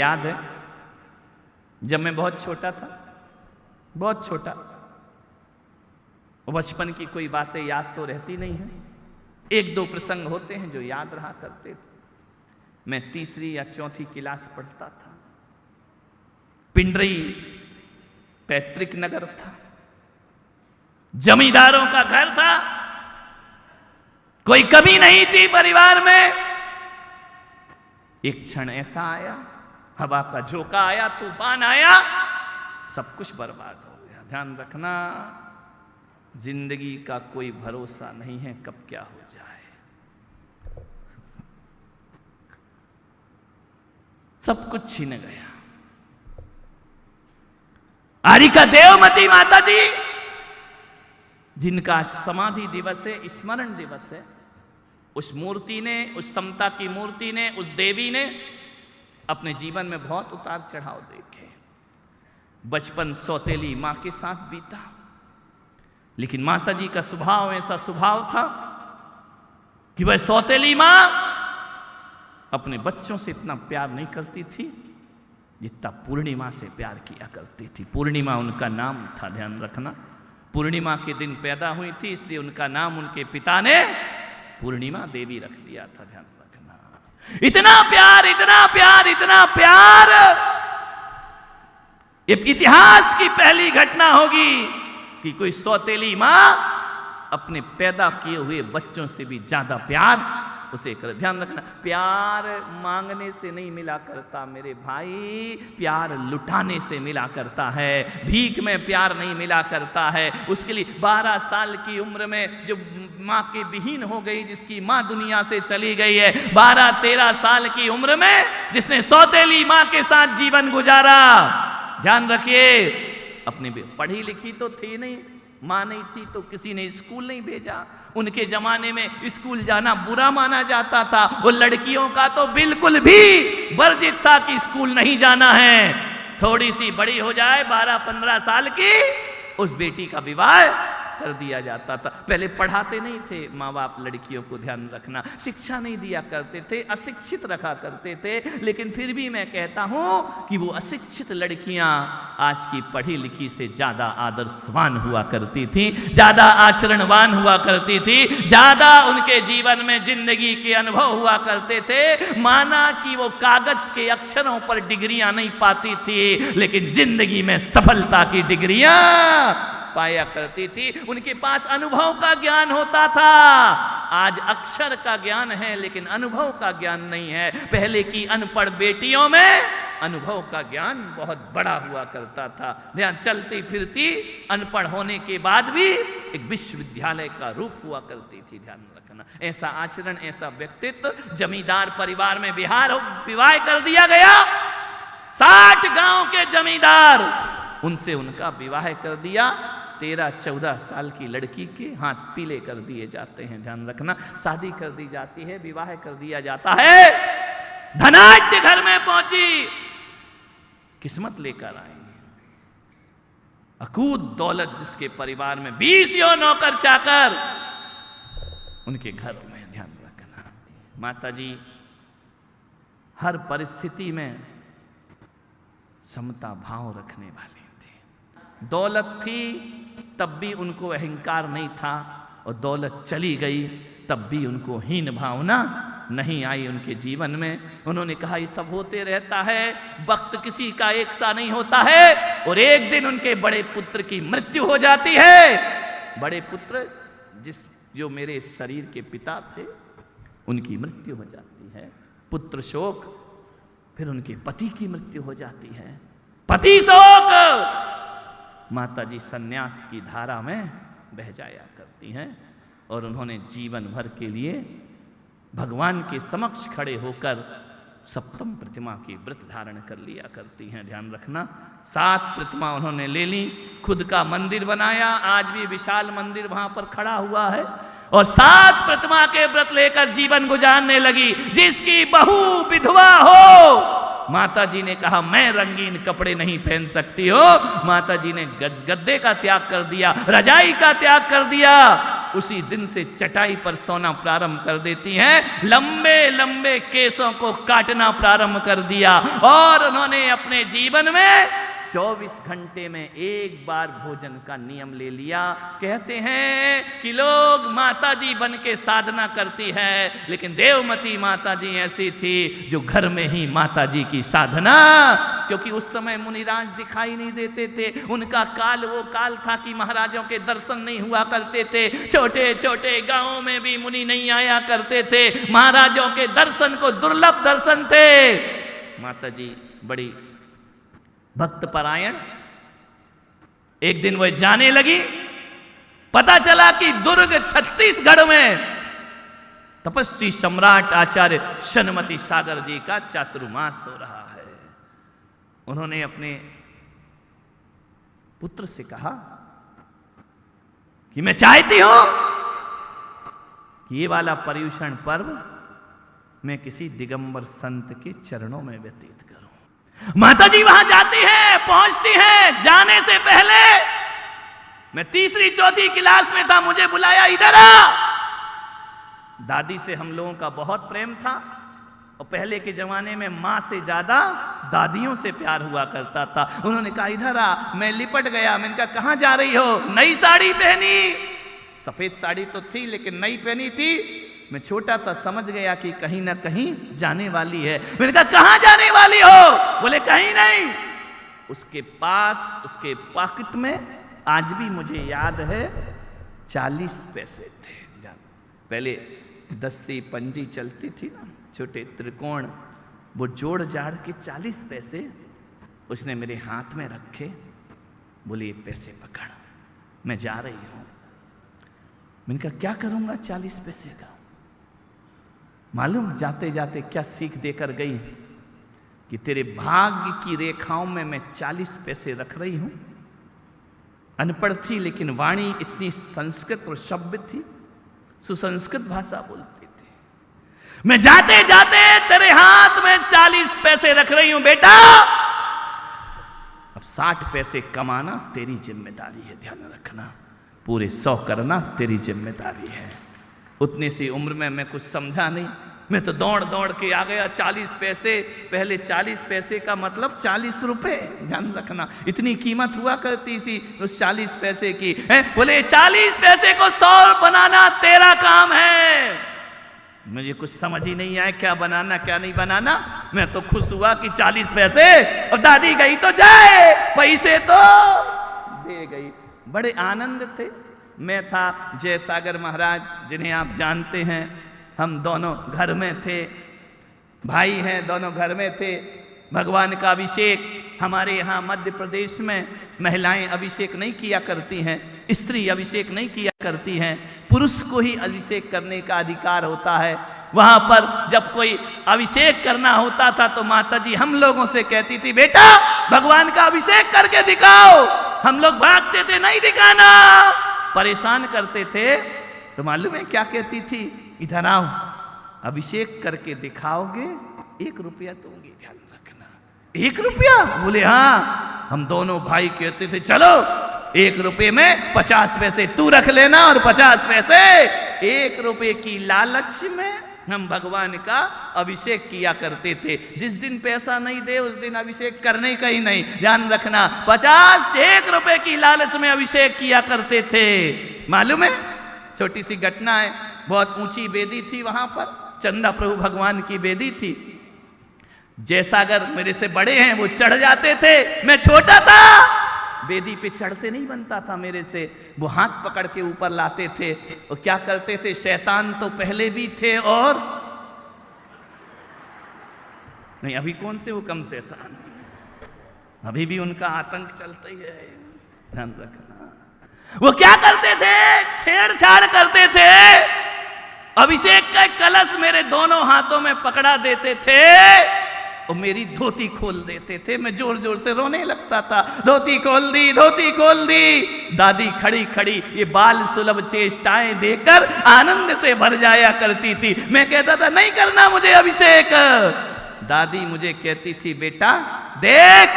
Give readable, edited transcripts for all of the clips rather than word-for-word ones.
याद है जब मैं बहुत छोटा था, बहुत छोटा, बचपन की कोई बातें याद तो रहती नहीं है, एक दो प्रसंग होते हैं जो याद रहा करते थे। मैं तीसरी या चौथी क्लास पढ़ता था। पिंडरी पैतृक नगर था, जमींदारों का घर था, कोई कमी नहीं थी परिवार में। एक क्षण ऐसा आया, हवा का झोंका आया, तूफान आया, सब कुछ बर्बाद हो गया। ध्यान रखना, जिंदगी का कोई भरोसा नहीं है कब क्या हो जाए। सब कुछ छीन गया। आरिका देवमती माता जी, जिनका समाधि दिवस है, स्मरण दिवस है, उस मूर्ति ने, उस समता की मूर्ति ने, उस देवी ने अपने जीवन में बहुत उतार चढ़ाव देखे। बचपन सौतेली मां के साथ बीता, लेकिन माता जी का स्वभाव ऐसा स्वभाव था कि वह सौतेली मां अपने बच्चों से इतना प्यार नहीं करती थी जितना पूर्णिमा से प्यार किया करती थी। पूर्णिमा उनका नाम था, ध्यान रखना। पूर्णिमा के दिन पैदा हुई थी, इसलिए उनका नाम उनके पिता ने पूर्णिमा देवी रख दिया था। ध्यान रखना, इतना प्यार, इतना प्यार, इतना प्यार। ये इतिहास की पहली घटना होगी कि कोई सौतेली मां अपने पैदा किए हुए बच्चों से भी ज्यादा प्यार उसे कर। ध्यान रखना, प्यार मांगने से नहीं मिला करता मेरे भाई, प्यार लुटाने से मिला करता है। भीख में प्यार नहीं मिला करता है। उसके लिए 12 साल की उम्र में जो माँ के विहीन हो गई, जिसकी माँ दुनिया से चली गई है, 12-13 साल की उम्र में जिसने सौतेली माँ के साथ जीवन गुजारा, ध्यान रखिए, अपने पढ़ी लिखी तो थी नहीं, माँ नहीं थी तो किसी ने स्कूल नहीं भेजा। उनके जमाने में स्कूल जाना बुरा माना जाता था, और लड़कियों का तो बिल्कुल भी वर्जित था कि स्कूल नहीं जाना है। थोड़ी सी बड़ी हो जाए, 12-15 साल की, उस बेटी का विवाह कर दिया जाता था। पहले पढ़ाते नहीं थे माँ बाप लड़कियों को, ध्यान रखना, शिक्षा नहीं दिया करते थे, अशिक्षित रखा करते थे। लेकिन फिर भी मैं कहता हूं कि वो अशिक्षित लड़कियां आज की पढ़ी लिखी से ज्यादा आदर्शवान हुआ करती थी, ज्यादा आचरणवान हुआ करती थी, ज्यादा उनके जीवन में जिंदगी के अनुभव हुआ करते थे। माना कि वो कागज के अक्षरों पर डिग्रियां नहीं पाती थी, लेकिन जिंदगी में सफलता की डिग्रियां पाया करती थी। उनके पास अनुभव का ज्ञान होता था। आज अक्षर का ज्ञान है लेकिन अनुभव का ज्ञान नहीं है। पहले की अनपढ़ बेटियों में अनुभव का ज्ञान बहुत बड़ा हुआ करता था। ध्यान, चलती फिरती अनपढ़ होने के बाद भी एक विश्वविद्यालय का रूप हुआ करती थी। ध्यान रखना, ऐसा आचरण, ऐसा व्यक्तित्व। जमींदार परिवार में विवाह कर दिया गया। 60 गांव के जमींदार, उनसे उनका विवाह कर दिया। 13-14 साल की लड़की के हाथ पीले कर दिए जाते हैं। ध्यान रखना, शादी कर दी जाती है, विवाह कर दिया जाता है। धनाढ्य घर में पहुंची, किस्मत लेकर आई, अकूत दौलत जिसके परिवार में 20 नौकर चाकर उनके घरों में। ध्यान रखना, माता जी हर परिस्थिति में समता भाव रखने वाली थी। दौलत थी तब भी उनको अहंकार नहीं था, और दौलत चली गई तब भी उनको हीन भावना नहीं आई उनके जीवन में। उन्होंने कहा ये सब होते रहता है, वक्त किसी का एक सा नहीं होता है। और एक दिन उनके बड़े पुत्र की मृत्यु हो जाती है। बड़े पुत्र जो मेरे शरीर के पिता थे, उनकी मृत्यु हो जाती है। पुत्र शोक, फिर उनके पति की मृत्यु हो जाती है। पति शोक, माता जी सन्यास की धारा में बह जाया करती हैं, और उन्होंने जीवन भर के लिए भगवान के समक्ष खड़े होकर सप्तम प्रतिमा की व्रत धारण कर लिया करती हैं। ध्यान रखना, 7 प्रतिमा उन्होंने ले ली, खुद का मंदिर बनाया। आज भी विशाल मंदिर वहां पर खड़ा हुआ है, और 7 प्रतिमा के व्रत लेकर जीवन गुजारने लगी। जिसकी बहू विधवा हो, माता जी ने कहा मैं रंगीन कपड़े नहीं पहन सकती हो। माता जी ने गद्दे का त्याग कर दिया, रजाई का त्याग कर दिया, उसी दिन से चटाई पर सोना प्रारंभ कर देती हैं। लंबे लंबे केसों को काटना प्रारंभ कर दिया और उन्होंने अपने जीवन में 24 घंटे में एक बार भोजन का नियम ले लिया। कहते हैं कि लोग माता जी बन के साधना करती है, लेकिन देवमती माता जी ऐसी थी जो घर में ही माता जी की साधना, क्योंकि उस समय मुनिराज दिखाई नहीं देते थे। उनका काल वो काल था कि महाराजों के दर्शन नहीं हुआ करते थे। छोटे छोटे गांवों में भी मुनि नहीं आया करते थे। महाराजों के दर्शन को दुर्लभ दर्शन थे। माता जी बड़ी भक्त परायण। एक दिन वह जाने लगी, पता चला कि दुर्ग छत्तीसगढ़ में तपस्वी सम्राट आचार्य शनमती सागर जी का चातुर्मास हो रहा है। उन्होंने अपने पुत्र से कहा कि मैं चाहती हूं कि ये वाला पर्युषण पर्व मैं किसी दिगंबर संत के चरणों में व्यतीत करूं। माता जी वहां जाती हैं, पहुंचती हैं। जाने से पहले मैं तीसरी चौथी क्लास में था, मुझे बुलाया, इधर आ। दादी से हम लोगों का बहुत प्रेम था और पहले के जमाने में मां से ज्यादा दादियों से प्यार हुआ करता था। उन्होंने कहा इधर आ। मैं लिपट गया। मैंने कहा कहां जा रही हो? नई साड़ी पहनी। सफेद साड़ी तो थी लेकिन नई पहनी थी। मैं छोटा था, समझ गया कि कहीं ना कहीं जाने वाली है। मैंने कहा कहां जाने वाली हो? बोले कहीं नहीं। उसके पास उसके पॉकेट में आज भी मुझे याद है 40 पैसे थे। पहले 10 से पंजी चलती थी ना, छोटे त्रिकोण, वो जोड़ जाड़ के 40 पैसे उसने मेरे हाथ में रखे। बोले ये पैसे पकड़, मैं जा रही हूं। मैंने कहा क्या करूंगा 40 पैसे का? मालूम जाते जाते क्या सीख देकर गई कि तेरे भाग्य की रेखाओं में मैं 40 पैसे रख रही हूं। अनपढ़ थी लेकिन वाणी इतनी संस्कृत और सभ्य थी, सुसंस्कृत भाषा बोलती थी। मैं जाते जाते तेरे हाथ में 40 पैसे रख रही हूं बेटा। अब 60 पैसे कमाना तेरी जिम्मेदारी है, ध्यान रखना। पूरे 100 करना तेरी जिम्मेदारी है। उतनी सी उम्र में मैं कुछ समझा नहीं। मैं तो दौड़ दौड़ के आ गया। 40 पैसे, पहले 40 पैसे का मतलब 40 रुपए, ध्यान रखना। इतनी कीमत हुआ करती थी उस 40 पैसे की। बोले 40 पैसे को 100 बनाना तेरा काम है। मुझे कुछ समझ ही नहीं आया क्या बनाना क्या नहीं बनाना। मैं तो खुश हुआ कि 40 पैसे, और दादी गई तो जाए, पैसे तो दे गई। बड़े आनंद थे। मैं था, जयसागर महाराज जिन्हें आप जानते हैं, हम दोनों घर में थे, भाई हैं, दोनों घर में थे। भगवान का अभिषेक हमारे यहाँ मध्य प्रदेश में महिलाएं अभिषेक नहीं किया करती हैं, स्त्री अभिषेक नहीं किया करती हैं, पुरुष को ही अभिषेक करने का अधिकार होता है। वहां पर जब कोई अभिषेक करना होता था तो माता जी हम लोगों से कहती थी बेटा भगवान का अभिषेक करके दिखाओ। हम लोग भागते थे, नहीं दिखाना, परेशान करते थे। तो मालूम है क्या कहती थी? इधर आओ, अभिषेक करके दिखाओगे 1 रुपया दूंगी, ध्यान रखना। 1 रुपया? बोले हाँ। हम दोनों भाई कहते थे चलो 1 रुपये में 50 पैसे तू रख लेना और 50 पैसे 1 रुपये की लालच में हम भगवान का अभिषेक किया करते थे। जिस दिन पैसा नहीं दे उस दिन अभिषेक करने का ही नहीं, ध्यान रखना। 1 रुपए की लालच में अभिषेक किया करते थे। मालूम है, छोटी सी घटना है। बहुत ऊंची बेदी थी वहां पर, चंदा प्रभु भगवान की बेदी थी। जयसागर मेरे से बड़े हैं, वो चढ़ जाते थे, मैं छोटा था, बेदी पे चढ़ते नहीं बनता था मेरे से। वो हाथ पकड़ के ऊपर लाते थे और क्या करते थे, शैतान तो पहले भी थे और नहीं, अभी कौन से वो कम शैतान, अभी भी उनका आतंक चलता ही है, ध्यान रखना। वो क्या करते थे, छेड़छाड़ करते थे। अभिषेक का कलश मेरे दोनों हाथों में पकड़ा देते थे और मेरी धोती खोल देते थे। मैं जोर जोर से रोने लगता था, धोती खोल दी, धोती खोल दी। दादी खड़ी खड़ी ये बाल सुलभ चेष्टाएं देकर आनंद से भर जाया करती थी। मैं कहता था नहीं करना मुझे अभिषेक। दादी मुझे कहती थी बेटा देख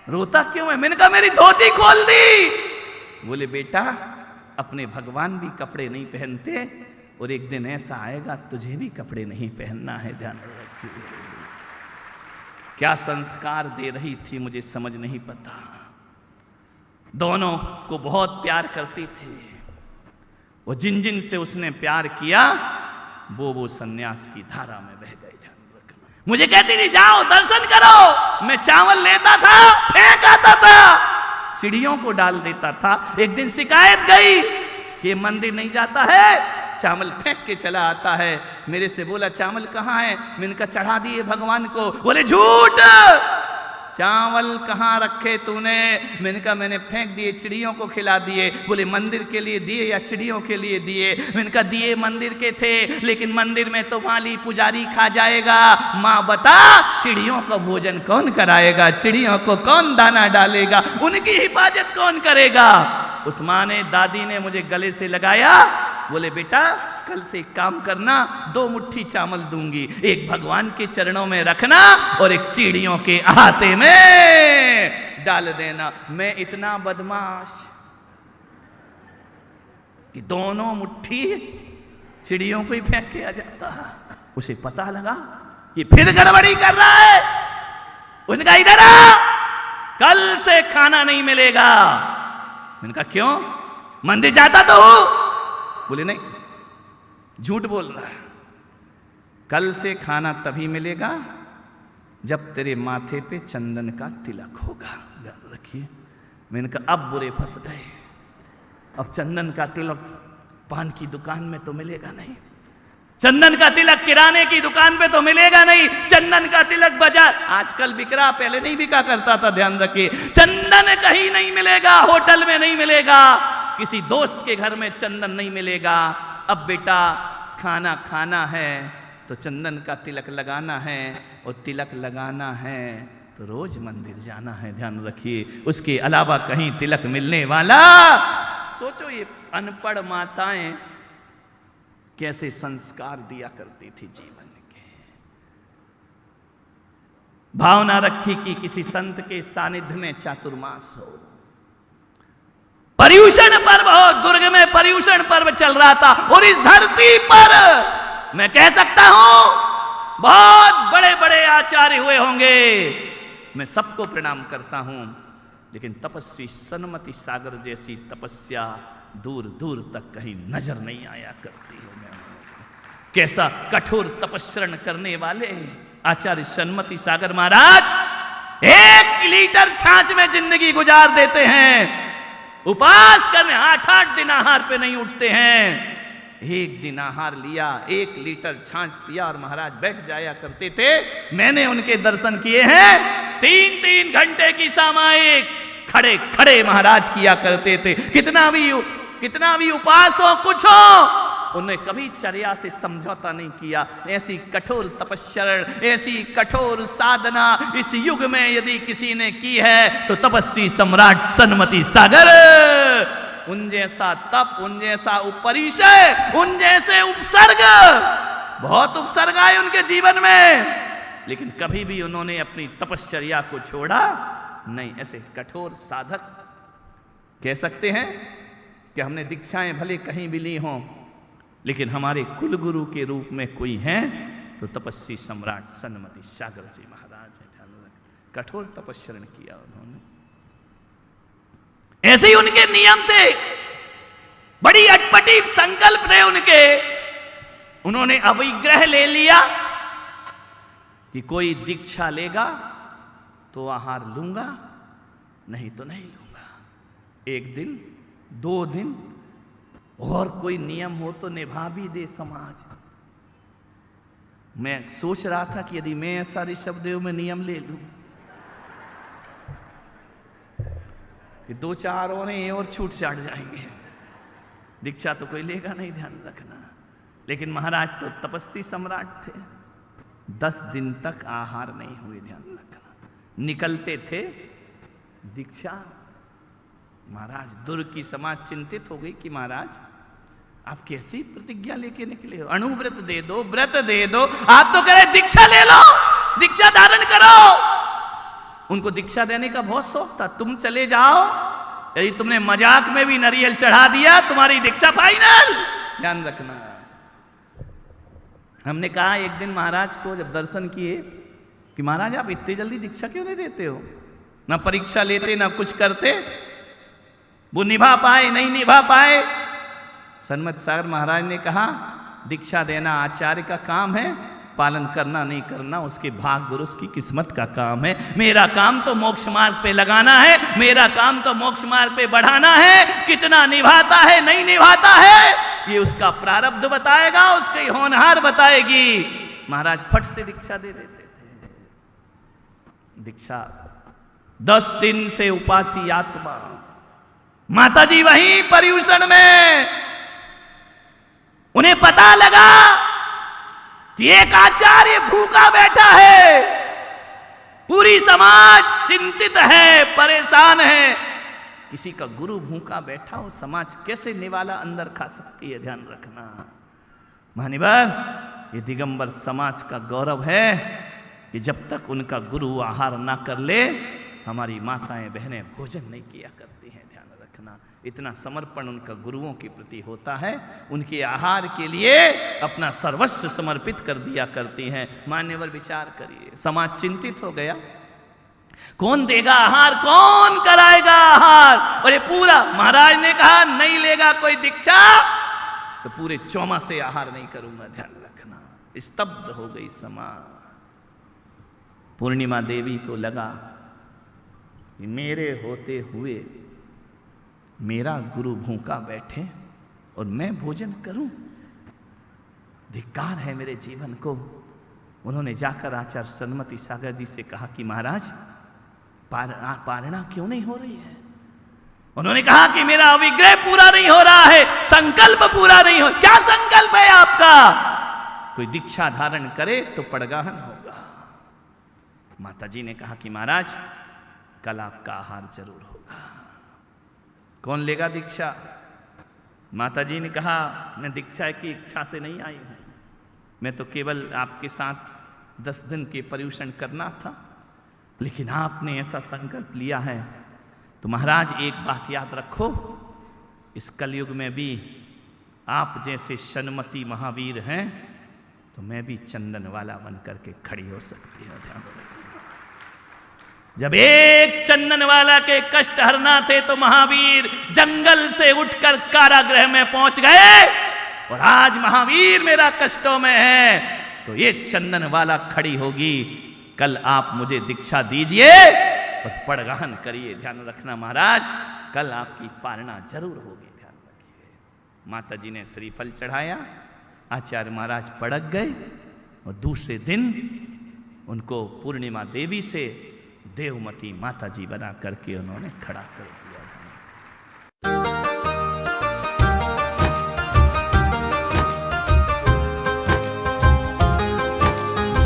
रोता क्यों है? मैंने कहा मेरी धोती खोल दी। बोले बेटा अपने भगवान भी कपड़े नहीं पहनते, और एक दिन ऐसा आएगा तुझे भी कपड़े नहीं पहनना है, ध्यान रखिए। क्या संस्कार दे रही थी मुझे समझ नहीं पता। दोनों को बहुत प्यार करती थी। वो जिन जिन से उसने प्यार किया वो सन्यास की धारा में बह गए। मुझे कहती थी जाओ दर्शन करो, मैं चावल लेता था, फेंक आता था, चिड़ियों को डाल देता था। एक दिन शिकायत गई कि मंदिर नहीं जाता है, चावल फेंक के चला आता है। मेरे से बोला चावल कहाँ है? मैंने कहा चढ़ा दिए भगवान को। बोले झूठ, चावल कहाँ रखे तूने? मैंने कहा मैंने फेंक दिए, चिड़ियों को खिला दिए। बोले मंदिर के लिए दिए या चिड़ियों के लिए दिए? मैंने कहा दिए मंदिर के थे, लेकिन मंदिर में तो माली पुजारी खा जाएगा। माँ बता चिड़ियों का भोजन कौन कराएगा? चिड़ियों को कौन दाना डालेगा? उनकी हिफाजत कौन करेगा? उस माँ ने, दादी ने मुझे गले से लगाया। बोले बेटा कल से एक काम करना, 2 मुट्ठी चावल दूंगी, एक भगवान के चरणों में रखना और एक चिड़ियों के आते में डाल देना। मैं इतना बदमाश कि दोनों मुट्ठी चिड़ियों को ही फेंक के आ जाता। उसे पता लगा कि फिर गड़बड़ी कर रहा है। उनका इधर आ, कल से खाना नहीं मिलेगा। मैंने कहा क्यों? मंदिर जाता तो हूं। बोले नहीं, झूठ बोल रहा है। कल से खाना तभी मिलेगा जब तेरे माथे पे चंदन का तिलक होगा। ध्यान रखिए। मैंने कहा अब बुरे फंस गए। अब चंदन का तिलक पान की दुकान में तो मिलेगा नहीं, चंदन का तिलक किराने की दुकान पे तो मिलेगा नहीं, चंदन का तिलक बाजार आजकल बिक रहा, पहले नहीं बिका करता था। ध्यान रखिए, चंदन कहीं नहीं मिलेगा, होटल में नहीं मिलेगा, किसी दोस्त के घर में चंदन नहीं मिलेगा। अब बेटा खाना खाना है तो चंदन का तिलक लगाना है, और तिलक लगाना है तो रोज मंदिर जाना है। ध्यान रखिए, उसके अलावा कहीं तिलक मिलने वाला। सोचो ये अनपढ़ माताएं कैसे संस्कार दिया करती थी जीवन के। भावना रखी कि किसी संत के सानिध्य में चातुर्मास हो। पर्यूषण पर्व हो, दुर्ग में पर्यूषण पर्व चल रहा था, और इस धरती पर मैं कह सकता हूं बहुत बड़े बड़े आचार्य हुए होंगे, मैं सबको प्रणाम करता हूं, लेकिन तपस्वी सन्मति सागर जैसी तपस्या दूर दूर तक कहीं नजर नहीं आया करती है। कैसा कठोर तपस्रण करने वाले आचार्य सन्मति सागर महाराज 1 लीटर छाछ में जिंदगी गुजार देते हैं। उपास करने 8-8 दिन आहार पे नहीं उठते हैं। 1 दिन आहार लिया, 1 लीटर छाछ पिया और महाराज बैठ जाया करते थे। मैंने उनके दर्शन किए हैं। 3-3 घंटे की सामायिक खड़े खड़े महाराज किया करते थे। कितना भी उपास हो, कुछ हो, उन्हें कभी चर्या से समझौता नहीं किया। ऐसी कठोर तपस्या, ऐसी कठोर साधना इस युग में यदि किसी ने की है तो तपस्वी सम्राट सन्मति सागर। उन जैसा तप, उन जैसा उपरिचय, उन जैसे उपसर्ग, बहुत उपसर्ग आए उनके जीवन में, लेकिन कभी भी उन्होंने अपनी तपश्चर्या को छोड़ा नहीं। ऐसे कठोर साधक कह सकते हैं कि हमने दीक्षाएं भले कहीं भी ली हों, लेकिन हमारे कुल गुरु के रूप में कोई है तो तपस्वी सम्राट सन्मति सागर जी महाराज है। कठोर तपस्या किया उन्होंने। ऐसे ही उनके नियम थे, बड़ी अटपटी संकल्प थे उनके। उन्होंने अभिग्रह ले लिया कि कोई दीक्षा लेगा तो आहार लूंगा, नहीं तो नहीं लूंगा। 1 दिन 2 दिन और कोई नियम हो तो निभा भी दे समाज। मैं सोच रहा था कि यदि मैं ऐसा ऋषभदेव में नियम ले लूं कि 2-4 और छूट छाट जाएंगे, दीक्षा तो कोई लेगा नहीं, ध्यान रखना। लेकिन महाराज तो तपस्वी सम्राट थे। 10 दिन तक आहार नहीं हुए, ध्यान रखना। निकलते थे दीक्षा। महाराज दुर्ग की समाज चिंतित हो गई कि महाराज आप कैसी प्रतिज्ञा लेके निकले हो? अणुव्रत दे दो, व्रत दे दो, आप तो कह रहे दीक्षा ले लो, दीक्षा धारण करो। उनको दीक्षा देने का बहुत शौक था। तुम चले जाओ यदि तुमने मजाक में भी नारियल चढ़ा दिया तुम्हारी दीक्षा फाइनल। ध्यान रखना। हमने कहा एक दिन महाराज को जब दर्शन किए कि महाराज आप इतनी जल्दी दीक्षा क्यों नहीं देते हो, ना परीक्षा लेते ना कुछ करते, वो निभा पाए नहीं निभा पाए। सन्मत सागर महाराज ने कहा दीक्षा देना आचार्य का काम है, पालन करना नहीं करना उसके भाग दुरुष की किस्मत का काम है। मेरा काम तो मोक्ष मार्ग पे लगाना है, मेरा काम तो मोक्ष मार्ग पे बढ़ाना है। कितना निभाता है नहीं निभाता है ये उसका प्रारब्ध बताएगा, उसकी होनहार बताएगी। महाराज फट से दीक्षा दे देते थे। दीक्षा 10 दिन से उपासी आत्मा, माताजी वहीं पर्यूषण में, उन्हें पता लगा कि एक आचार्य भूखा बैठा है, पूरी समाज चिंतित है, परेशान है। किसी का गुरु भूखा बैठा हो, समाज कैसे निवाला अंदर खा सकती है। ध्यान रखना महानिवर, ये दिगंबर समाज का गौरव है कि जब तक उनका गुरु आहार ना कर ले हमारी माताएं बहनें भोजन नहीं किया करती हैं। ध्यान रखना, इतना समर्पण उनका गुरुओं के प्रति होता है, उनके आहार के लिए अपना सर्वस्व समर्पित कर दिया करती हैं। मान्यवर विचार करिए, समाज चिंतित हो गया, कौन देगा आहार, कौन कराएगा आहार। और ये पूरा महाराज ने कहा नहीं लेगा कोई दीक्षा तो पूरे चौमासे आहार नहीं करूंगा। ध्यान रखना, स्तब्ध हो गई समाज। पूर्णिमा देवी को लगा कि मेरे होते हुए मेरा गुरु भूखा बैठे और मैं भोजन करूं, धिक्कार है मेरे जीवन को। उन्होंने जाकर आचार्य सन्मति सागर जी से कहा कि महाराज पारणा क्यों नहीं हो रही है। उन्होंने कहा कि मेरा अविग्रह पूरा नहीं हो रहा है, संकल्प पूरा नहीं हो। क्या संकल्प है आपका? कोई दीक्षा धारण करे तो पड़गाहन होगा। माता जी ने कहा कि महाराज कल आपका आहार जरूर होगा। कौन लेगा दीक्षा? माता जी ने कहा मैं दीक्षा की इच्छा से नहीं आई हूं, मैं तो केवल आपके साथ 10 दिन के पर्यूषण करना था, लेकिन आपने ऐसा संकल्प लिया है तो महाराज एक बात याद रखो, इस कलयुग में भी आप जैसे सन्मति महावीर हैं तो मैं भी चंदन वाला बन करके खड़ी हो सकती है। ध्यान रखना, जब एक चंदन वाला के कष्ट हरना थे तो महावीर जंगल से उठकर कारागृह में पहुंच गए, और आज महावीर मेरा कष्टों में है तो ये चंदन वाला खड़ी होगी। कल आप मुझे दीक्षा दीजिए और पड़गाहन करिए। ध्यान रखना महाराज, कल आपकी पारणा जरूर होगी। ध्यान रखिए। माता जी ने श्रीफल चढ़ाया, आचार्य महाराज पड़क गए और दूसरे दिन उनको पूर्णिमा देवी से देवमती माता जी बना करके उन्होंने खड़ा कर दिया।